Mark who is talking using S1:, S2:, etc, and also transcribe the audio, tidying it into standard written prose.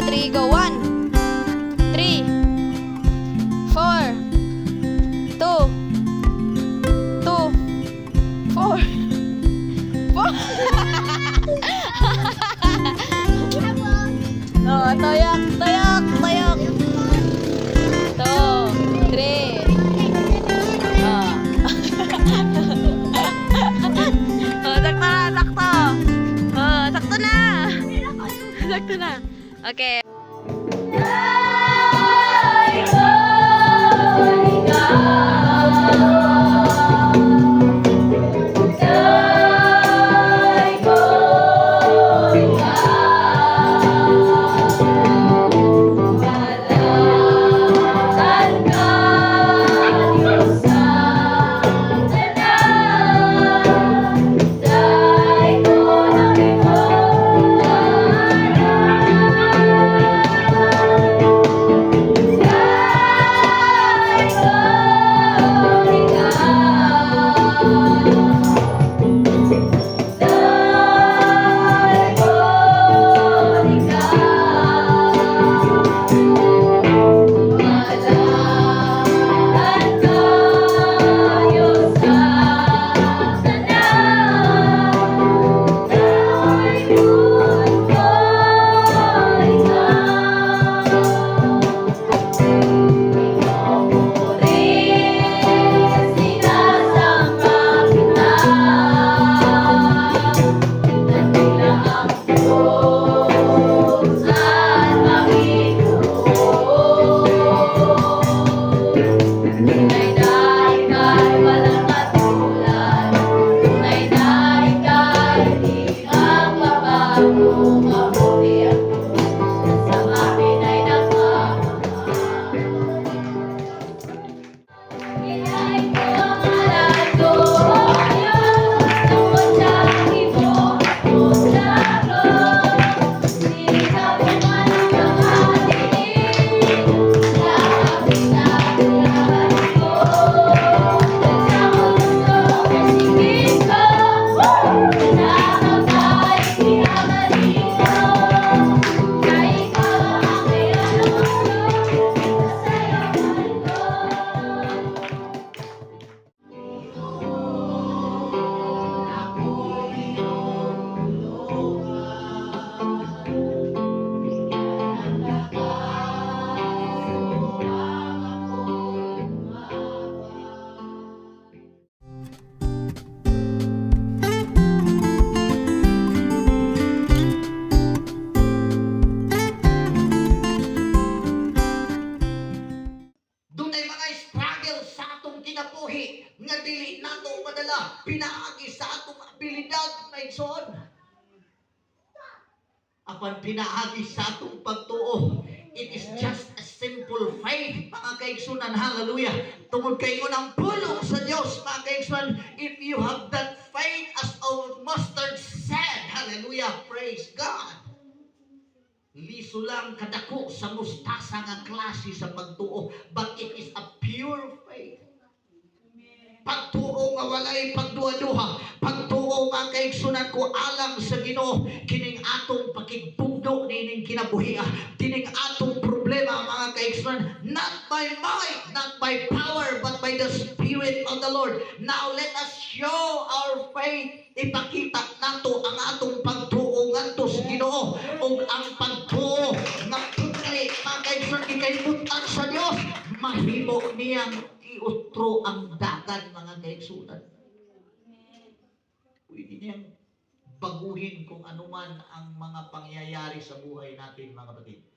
S1: the 3, go. 1, 3, 4, 2, 2, 4, 4. Oh, toyak, toyak, toyak. 2, 3. Oh. Oh, sakto na, sakto. Oh, sakto na. Sakto na. Okay.
S2: nga dili nato madala pinaagi sa atong abilidad na igsoon. Apan pinaagi sa atong pagtuo, it is just a simple faith, mga kaigsunan. Hallelujah. Tungod kayo ng pulong sa Diyos, mga kaigsunan, if you have that faith as of mustard seed, hallelujah, praise God. Liso lang kadako sa mustasa nga klase sa pagtuo, but it is a pure faith. Pagtuo nga walay pagduha-duha, pagtuo nga kaigsunan ko alang sa Ginoo, kining atong pakigpugno nining kinabuhian, kining atong problema, mga kaigsunan, not by might, not by power, but by the Spirit of the Lord. Now let us show our faith. Ipakita nato ang atong pagtuo ngadto sa Ginoo, ug ang pagtuo nga putri, mga kaigsunan, ikaybutan sa Dios, mahimo niyang iutro ang dagan, mga kaigsunan. Pwede niyang baguhin kung anuman ang mga pangyayari sa buhay natin, mga kapatid.